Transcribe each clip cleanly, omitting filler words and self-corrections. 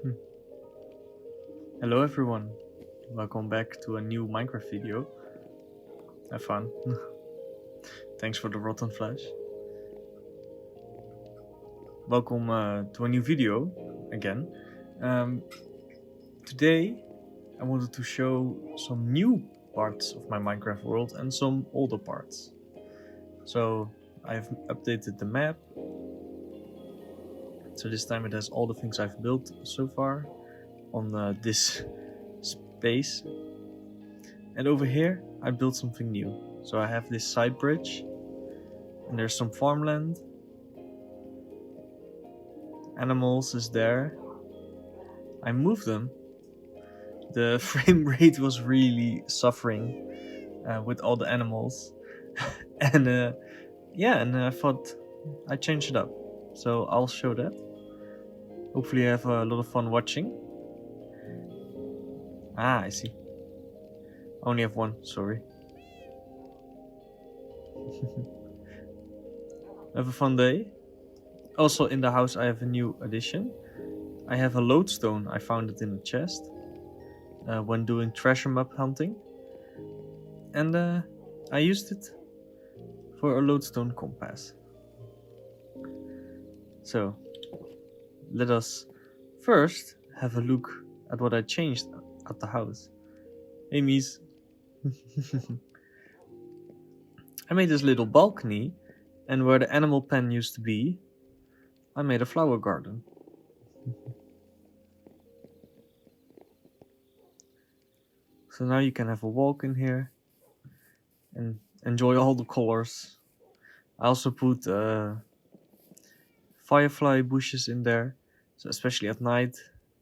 Hmm. Hello everyone, welcome back to a new Minecraft video. Have fun. Thanks for the rotten flesh. Welcome to a new video again. Today I wanted to show some new parts of my Minecraft world and some older parts. So I've updated the map. So this time it has all the things I've built so far on this space. And over here I built something new. So I have this side bridge and there's some farmland. Animals is there. I moved them. The frame rate was really suffering with all the animals. And I thought I'd change it up. So I'll show that. Hopefully you have a lot of fun watching. Ah, I see. I only have one, sorry. Have a fun day. Also in the house I have a new addition. I have a lodestone, I found it in a chest when doing treasure map hunting. And I used it for a lodestone compass. So let us first have a look at what I changed at the house. Hey Mies. I made this little balcony, and where the animal pen used to be, I made a flower garden. So now you can have a walk in here and enjoy all the colors. I also put firefly bushes in there, so especially at night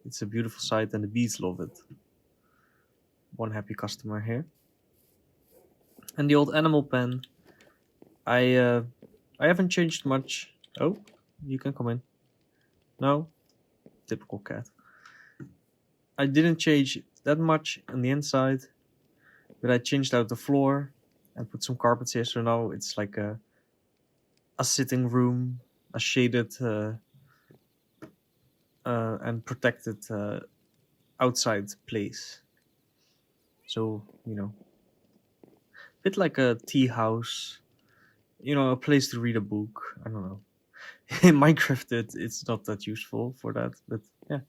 it's a beautiful sight and the bees love it. One happy customer here. And the old animal pen, I haven't changed much. Oh, you can come in. No? Typical cat. I didn't change that much on the inside, but I changed out the floor and put some carpets here, so now it's like a sitting room, a shaded and protected outside place. So, you know, a bit like a tea house, you know, a place to read a book. I don't know. In Minecraft, it's not that useful for that, but yeah.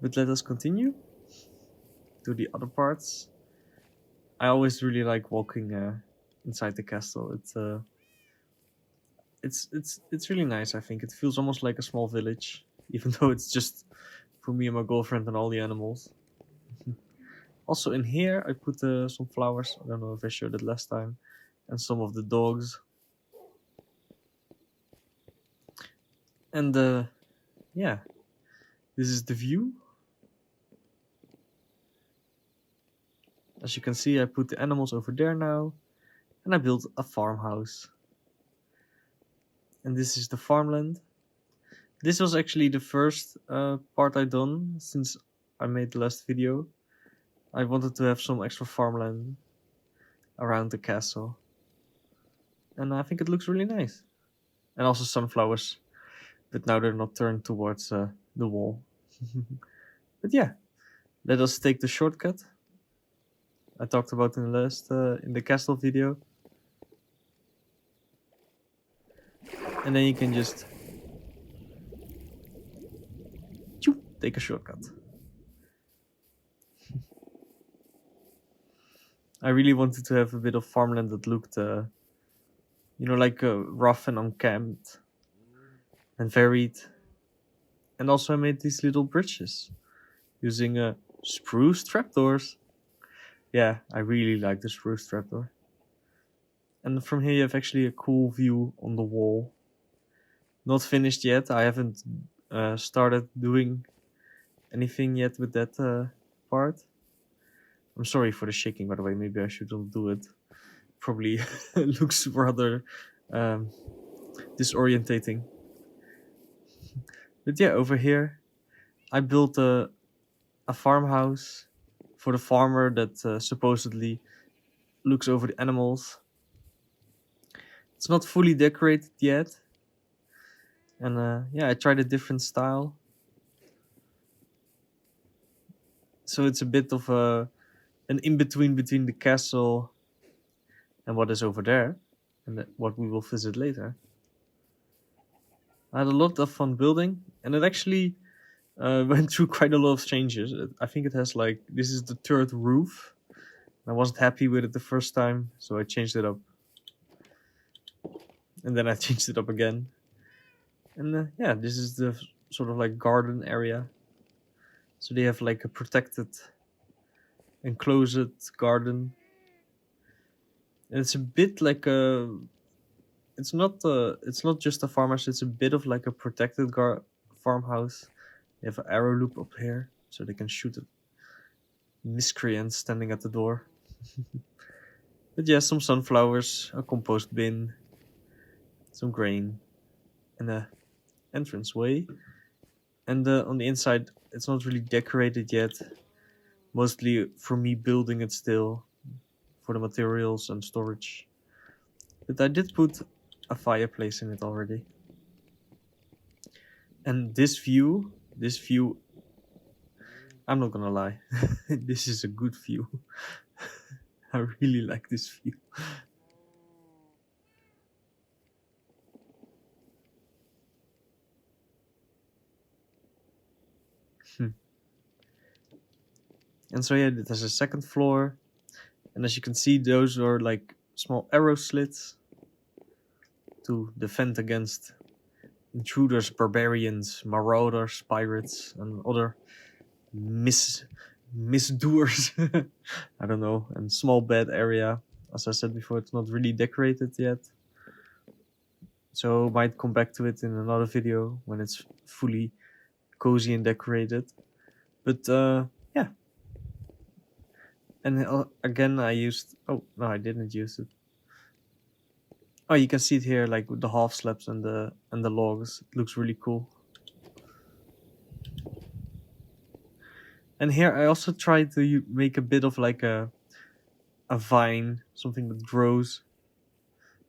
But let us continue to the other parts. I always really like walking inside the castle. It's really nice. I think it feels almost like a small village, even though it's just for me and my girlfriend and all the animals. Also in here I put some flowers. I don't know if I showed it last time, and some of the dogs. And yeah, this is the view. As you can see, I put the animals over there now, and I built a farmhouse. And this is the farmland. This was actually the first part I done since I made the last video. I wanted to have some extra farmland around the castle, and I think it looks really nice. And also sunflowers, but now they're not turned towards the wall. But yeah, let us take the shortcut I talked about in the last in the castle video, and then you can just take a shortcut. I really wanted to have a bit of farmland that looked, you know, like rough and unkempt and varied. And also I made these little bridges using spruce trapdoors. Yeah, I really like the spruce trapdoor. And from here you have actually a cool view on the wall. Not finished yet. I haven't started doing anything yet with that part. I'm sorry for the shaking, by the way. Maybe I shouldn't do it. Probably looks rather disorientating. But yeah, over here I built a farmhouse for the farmer that supposedly looks over the animals. It's not fully decorated yet, And yeah, I tried a different style. So it's a bit of an in-between between the castle and what is over there, and what we will visit later. I had a lot of fun building, and it actually went through quite a lot of changes. I think it has like, this is the third roof. I wasn't happy with it the first time, so I changed it up. And then I changed it up again. And yeah, this is the sort of like garden area. So they have like a protected, enclosed garden. And it's a bit like a, it's not just a farmhouse, it's a bit of like a protected farmhouse. They have an arrow loop up here, so they can shoot at miscreants standing at the door. But yeah, some sunflowers, a compost bin, some grain, and a entranceway. And on the inside, it's not really decorated yet. Mostly for me building it still, for the materials and storage. But I did put a fireplace in it already. And this view, I'm not gonna lie, this is a good view. I really like this view. And so yeah, it has a second floor. And as you can see, those are like small arrow slits to defend against intruders, barbarians, marauders, pirates, and other misdoers. I don't know. And small bed area. As I said before, it's not really decorated yet. So might come back to it in another video when it's fully cozy and decorated. But yeah. And again, I used... Oh, no, I didn't use it. Oh, you can see it here, like with the half slabs and the logs. It looks really cool. And here I also tried to make a bit of like a vine, something that grows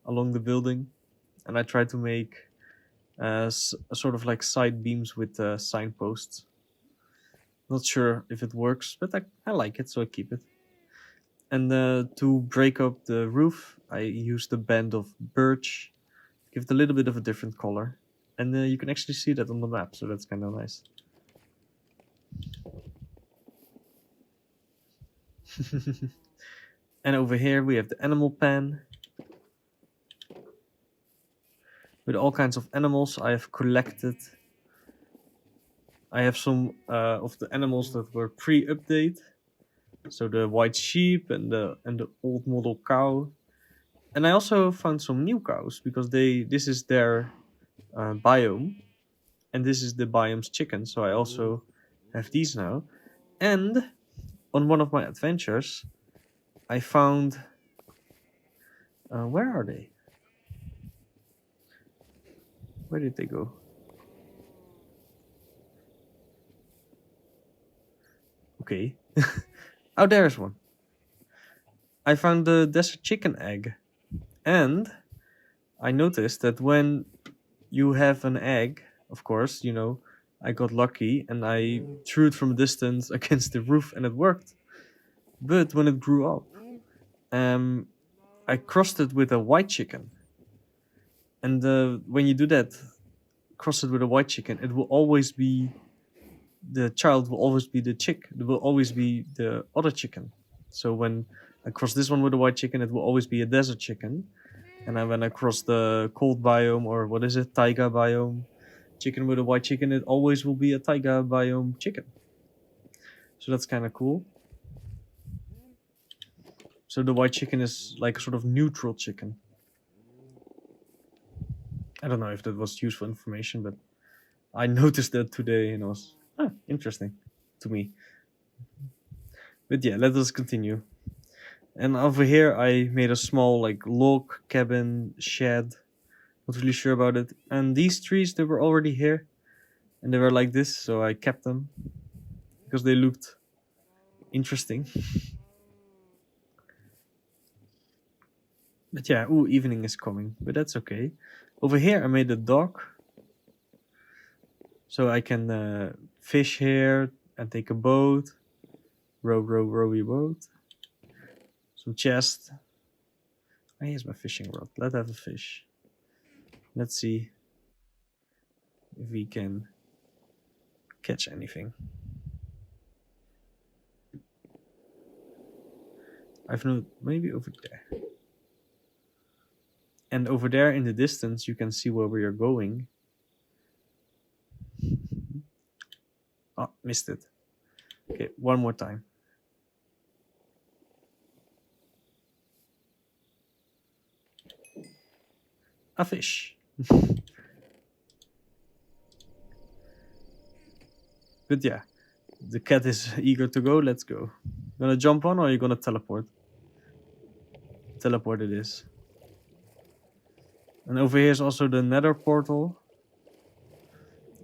along the building. And I tried to make a sort of like side beams with signposts. Not sure if it works, but I like it, so I keep it. And to break up the roof, I used a band of birch, give it a little bit of a different color. And you can actually see that on the map, so that's kind of nice. And over here we have the animal pen with all kinds of animals I have collected. I have some of the animals that were pre-update, so the white sheep and the old model cow. And I also found some new cows because this is their biome, and this is the biome's chicken. So I also have these now. And on one of my adventures, I found... where are they? Where did they go? Okay. Oh, there's one. I found the desert chicken egg. And I noticed that when you have an egg, of course, you know, I got lucky and I threw it from a distance against the roof and it worked. But when it grew up, I crossed it with a white chicken. And when you do that, cross it with a white chicken, it will always be... the child will always be the chick. It will always be the other chicken. So when I cross this one with a white chicken, it will always be a desert chicken. And then when I cross the cold biome, or what is it, taiga biome, chicken with a white chicken, it always will be a taiga biome chicken. So that's kind of cool. So the white chicken is like a sort of neutral chicken. I don't know if that was useful information, but I noticed that today and it was interesting to me. But yeah, let us continue. And over here I made a small like log cabin shed. Not really sure about it. And these trees, they were already here. And they were like this, so I kept them. Because they looked interesting. But yeah, evening is coming. But that's okay. Over here I made a dock. So I can fish here and take a boat. Rowy boat. Some chest. Oh, here's my fishing rod. Let's have a fish. Let's see if we can catch anything. I've no, maybe over there. And over there in the distance, you can see where we are going. Oh, missed it. Okay, one more time. A fish. But yeah, the cat is eager to go. Let's go. Gonna jump on, or are you gonna teleport? Teleport it is. And over here is also the nether portal.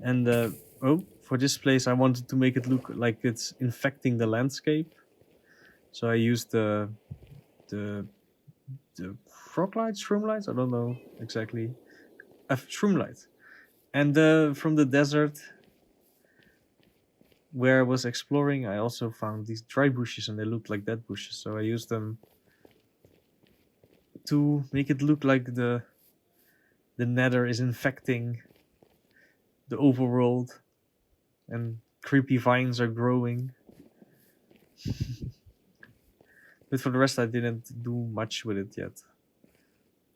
And oh, for this place I wanted to make it look like it's infecting the landscape. So I used the frog lights, shroom lights, I don't know exactly. Shroom light. And from the desert where I was exploring, I also found these dry bushes, and they looked like dead bushes. So I used them to make it look like the nether is infecting the overworld, and creepy vines are growing. But for the rest, I didn't do much with it yet.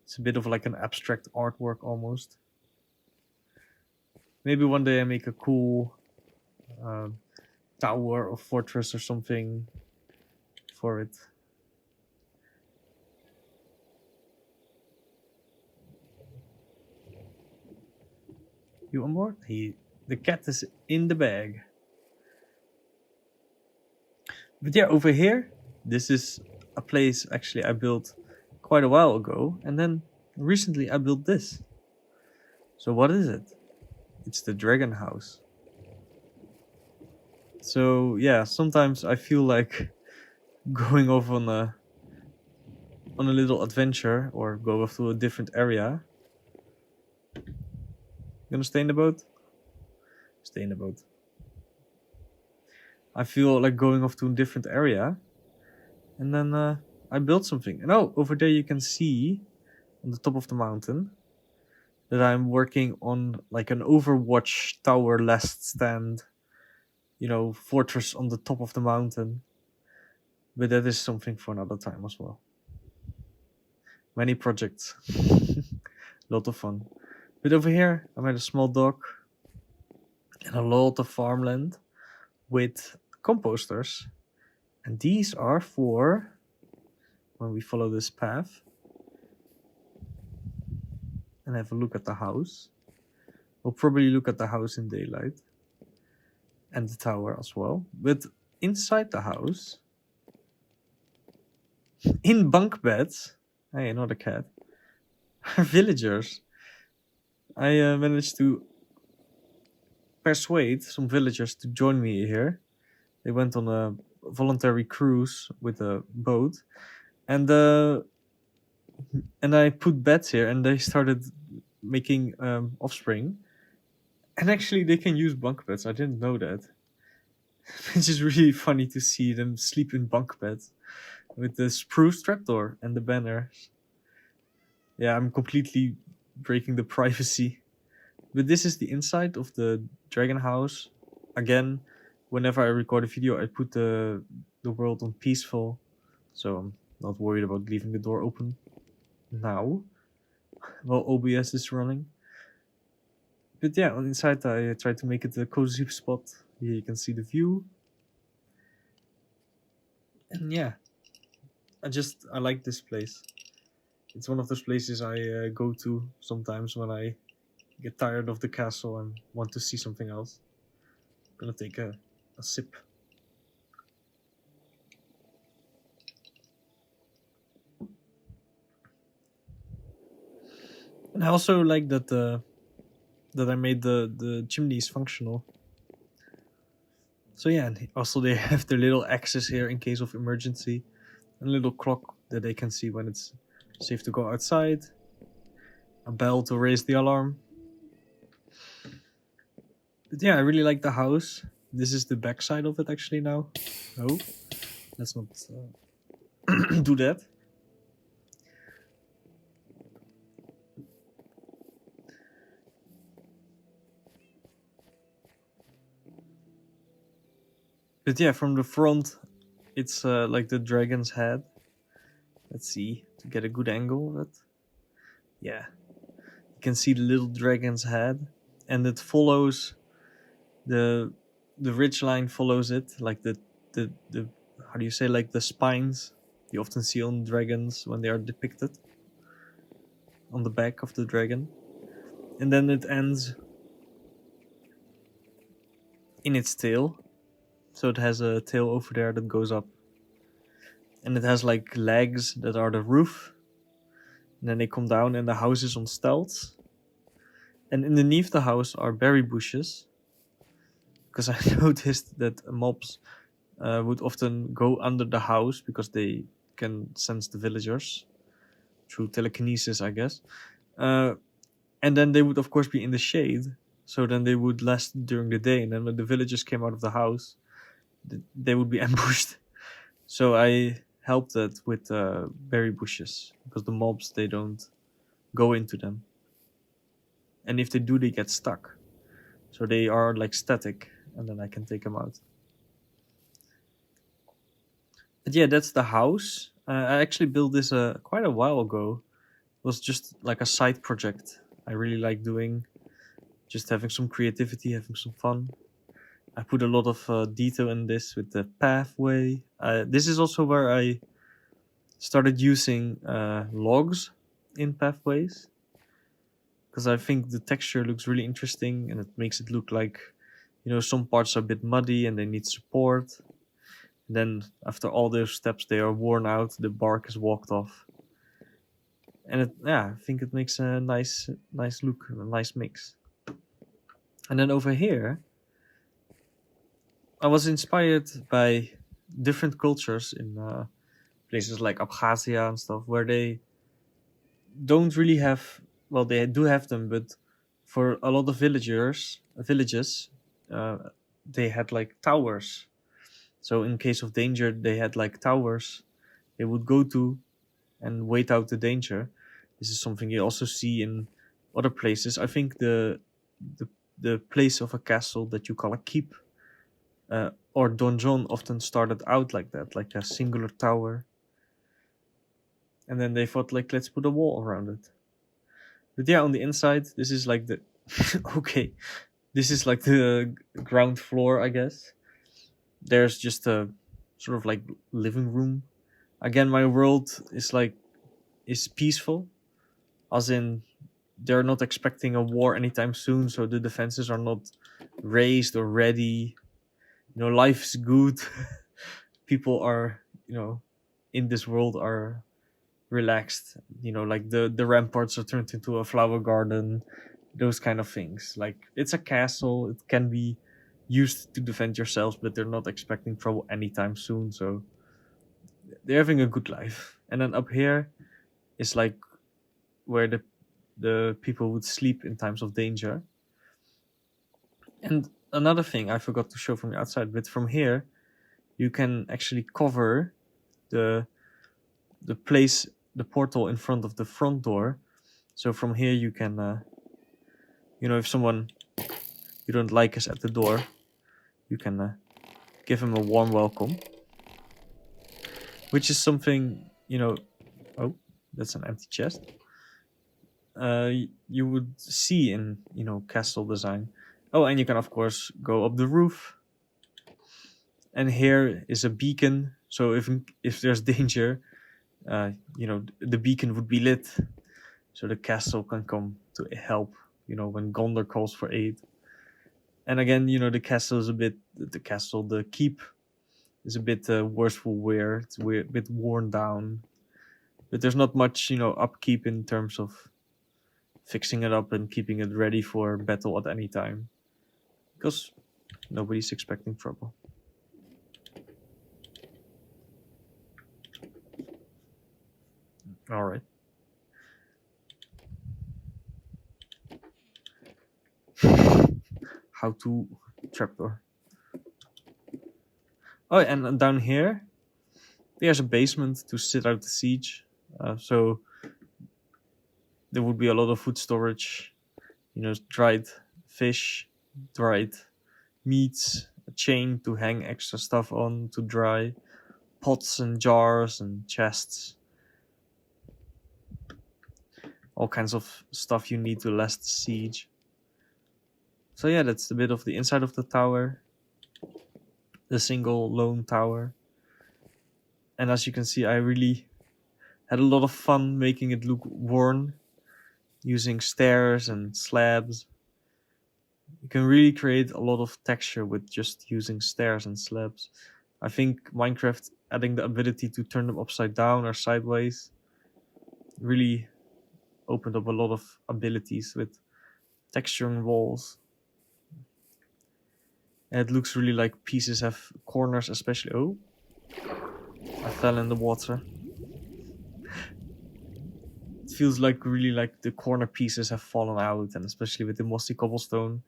It's a bit of like an abstract artwork almost. Maybe one day I make a cool tower or fortress or something for it. You on board? The cat is in the bag. But yeah, over here, this is a place actually I built quite a while ago, and then recently I built this. So what is it? It's the dragon house. So yeah, sometimes I feel like going off on a little adventure or go off to a different area. Gonna stay in the boat? Stay in the boat. I feel like going off to a different area, and then I built something. And oh, over there you can see on the top of the mountain that I'm working on like an Overwatch tower last stand, fortress on the top of the mountain. But that is something for another time as well. Many projects. Lot of fun. But over here I made a small dock and a lot of farmland with composters. And these are for when we follow this path and have a look at the house. We'll probably look at the house in daylight and the tower as well. But inside the house, in bunk beds, hey, another cat, are villagers. I managed to persuade some villagers to join me here. They went on a voluntary cruise with a boat, and I put beds here, and they started making offspring. And actually, they can use bunk beds. I didn't know that. It's just really funny to see them sleep in bunk beds with the spruce trapdoor and the banners. Yeah, I'm completely breaking the privacy. But this is the inside of the dragon house. Again, whenever I record a video, I put the world on peaceful, so I'm not worried about leaving the door open now while OBS is running. But yeah, on inside I tried to make it a cozy spot. Here you can see the view. And yeah, I like this place. It's one of those places I go to sometimes when I get tired of the castle and want to see something else. I'm gonna take a sip. And I also like that that I made the chimneys functional. So yeah, and also they have their little axes here in case of emergency. And a little clock that they can see when it's safe to go outside. A bell to raise the alarm. But yeah, I really like the house. This is the back side of it actually now. Oh, let's not do that. But yeah, from the front, it's like the dragon's head. Let's see to get a good angle of it. Yeah, you can see the little dragon's head, and it follows the ridge line follows it, like the how do you say, like the spines you often see on dragons when they are depicted on the back of the dragon, and then it ends in its tail. So it has a tail over there that goes up, and it has like legs that are the roof, and then they come down, and the house is on stilts. And underneath the house are berry bushes, because I noticed that mobs would often go under the house because they can sense the villagers through telekinesis, I guess. And then they would, of course, be in the shade, so then they would last during the day. And then when the villagers came out of the house, they would be ambushed. So I helped that with berry bushes, because the mobs, they don't go into them, and if they do, they get stuck. So they are like static, and then I can take them out. But yeah, that's the house. I actually built this quite a while ago. It was just like a side project I really like doing, just having some creativity, having some fun. I put a lot of detail in this with the pathway. This is also where I started using logs in pathways, because I think the texture looks really interesting, and it makes it look like, some parts are a bit muddy and they need support. And then after all those steps, they are worn out, the bark is walked off. And I think it makes a nice look, a nice mix. And then over here, I was inspired by different cultures in places like Abkhazia and stuff, where they don't really have, well, they do have them, but for a lot of villages, uh, they had like towers. So in case of danger, they had like towers they would go to and wait out the danger. This is something you also see in other places. I think the the place of a castle that you call a keep or donjon often started out like that, like a singular tower, and then they thought like, let's put a wall around it. But yeah, on the inside, this is like the okay, this is like the ground floor, I guess. There's just a sort of like living room. Again, my world is peaceful, as in they're not expecting a war anytime soon, so the defenses are not raised or ready. Life is good. People are, in this world are relaxed. Like the ramparts are turned into a flower garden, those kind of things. Like, it's a castle, it can be used to defend yourselves, but they're not expecting trouble anytime soon, so they're having a good life. And then up here is like where the people would sleep in times of danger. And another thing I forgot to show from the outside, but from here you can actually cover the place, the portal in front of the front door. So from here you can if someone you don't like is at the door, you can give him a warm welcome, which is something, oh, that's an empty chest, you would see in castle design. Oh, and you can of course go up the roof, and here is a beacon, so if there's danger, the beacon would be lit, so the castle can come to help, when Gondor calls for aid. And again, the keep is a bit worse for wear. It's a bit worn down, but there's not much upkeep in terms of fixing it up and keeping it ready for battle at any time, because nobody's expecting trouble. All right. how to trapdoor. Oh, and down here, there's a basement to sit out the siege. So there would be a lot of food storage, dried fish, dried meats, a chain to hang extra stuff on to dry, pots and jars and chests, all kinds of stuff you need to last the siege. So yeah, that's a bit of the inside of the tower, the single lone tower. And as you can see, I really had a lot of fun making it look worn, using stairs and slabs. You can really create a lot of texture with just using stairs and slabs. I think Minecraft adding the ability to turn them upside down or sideways really opened up a lot of abilities with texturing walls. And it looks really like pieces have corners, especially. Oh, I fell in the water. It feels like really like the corner pieces have fallen out, and especially with the mossy cobblestone,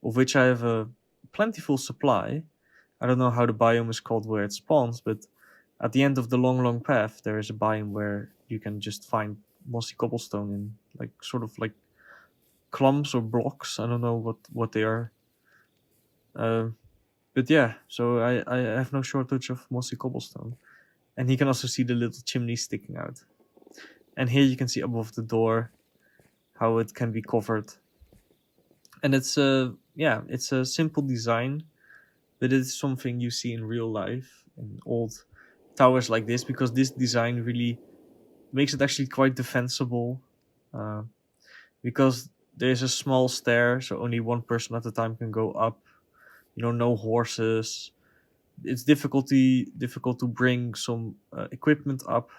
of which I have a plentiful supply. I don't know how the biome is called where it spawns, but at the end of the long path, there is a biome where you can just find mossy cobblestone in like sort of like clumps or blocks. I don't know what they are. But yeah, so I have no shortage of mossy cobblestone. And you can also see the little chimney sticking out. And here you can see above the door how it can be covered. And it's a simple design, but it's something you see in real life in old towers like this, because this design really makes it actually quite defensible. Because there's a small stair, so only one person at a time can go up. No horses. It's difficult to bring some equipment up.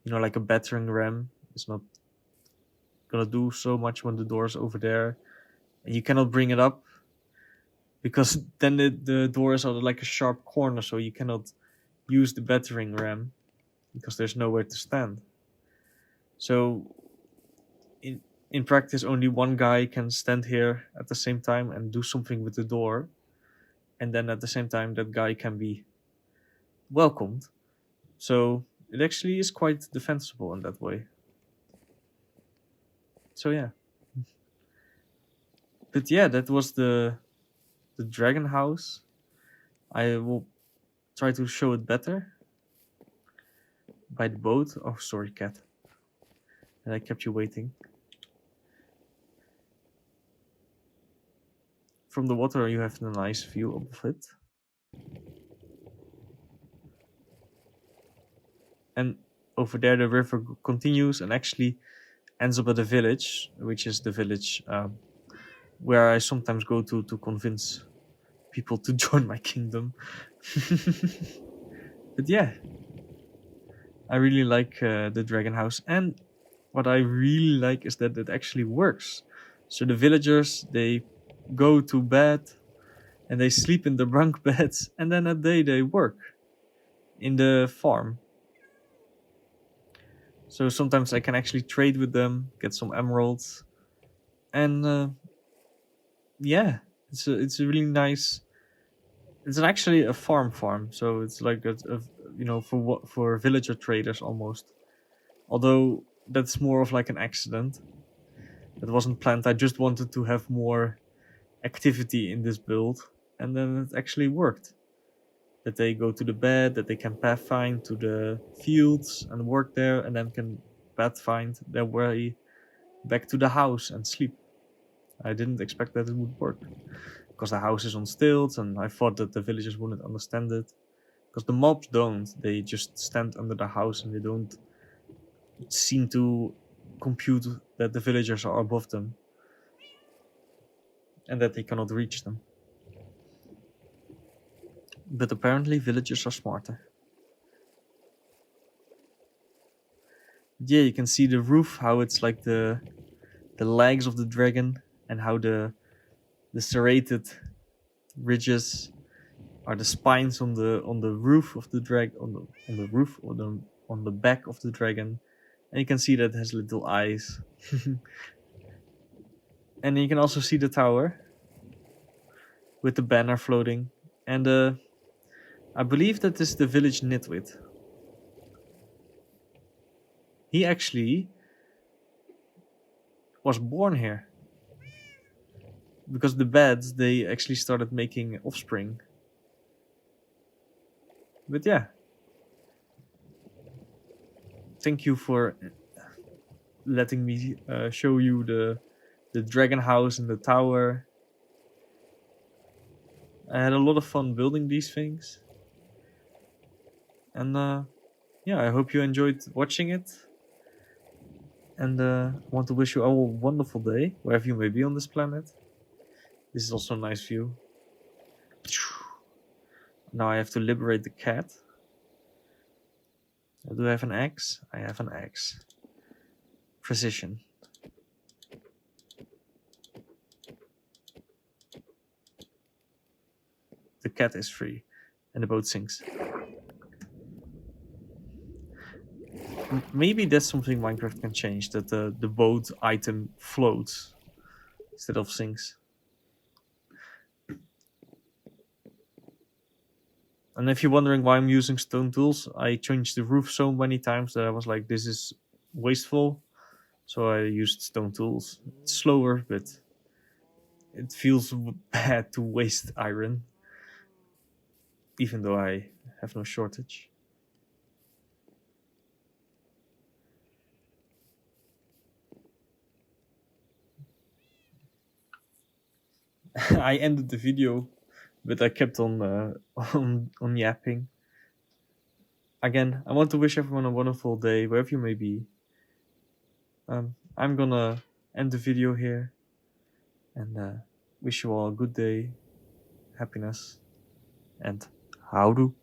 Like a battering ram. It's not gonna do so much when the door's over there, and you cannot bring it up because then the doors are like a sharp corner, so you cannot use the battering ram because there's nowhere to stand. So in practice, only one guy can stand here at the same time and do something with the door, and then at the same time that guy can be welcomed. So it actually is quite defensible in that way. So yeah. But yeah, that was the dragon house. I will try to show it better by the boat. Oh, sorry, cat. And I kept you waiting. From the water, you have a nice view of it. And over there, the river continues and actually ends up at a village, which is the village where I sometimes go to convince people to join my kingdom. But yeah, I really like the dragon house, and what I really like is that it actually works. So the villagers, they go to bed and they sleep in the bunk beds, and then at day they work in the farm. So sometimes I can actually trade with them, get some emeralds, and yeah, it's a really nice. It's actually a farm, so it's like for villager traders almost. Although that's more of like an accident. It wasn't planned. I just wanted to have more activity in this build, and then it actually worked. That they go to the bed, that they can pathfind to the fields and work there, and then can pathfind their way back to the house and sleep. I didn't expect that it would work, because the house is on stilts, and I thought that the villagers wouldn't understand it. Because the mobs don't, they just stand under the house and they don't seem to compute that the villagers are above them and that they cannot reach them. But apparently villagers are smarter. Yeah, you can see the roof, how it's like the legs of the dragon, and how the serrated ridges are the spines on the roof of the on the back of the dragon, and you can see that it has little eyes. And you can also see the tower. with the banner floating. And I believe that is the village nitwit. He actually was born here. Because the beds, they actually started making offspring. But yeah. Thank you for letting me show you the dragon house and the tower. I had a lot of fun building these things. And yeah, I hope you enjoyed watching it. And I want to wish you all a wonderful day, wherever you may be on this planet. This is also a nice view. Now I have to liberate the cat. Do I have an axe? I have an axe. Precision. The cat is free. And the boat sinks. Maybe that's something Minecraft can change, that the boat item floats instead of sinks. And if you're wondering why I'm using stone tools, I changed the roof so many times that I was like, this is wasteful. So I used stone tools. It's slower, but it feels bad to waste iron. Even though I have no shortage. I ended the video, but I kept on on yapping. Again, I want to wish everyone a wonderful day, wherever you may be. I'm gonna end the video here, and wish you all a good day, happiness, and houdoe.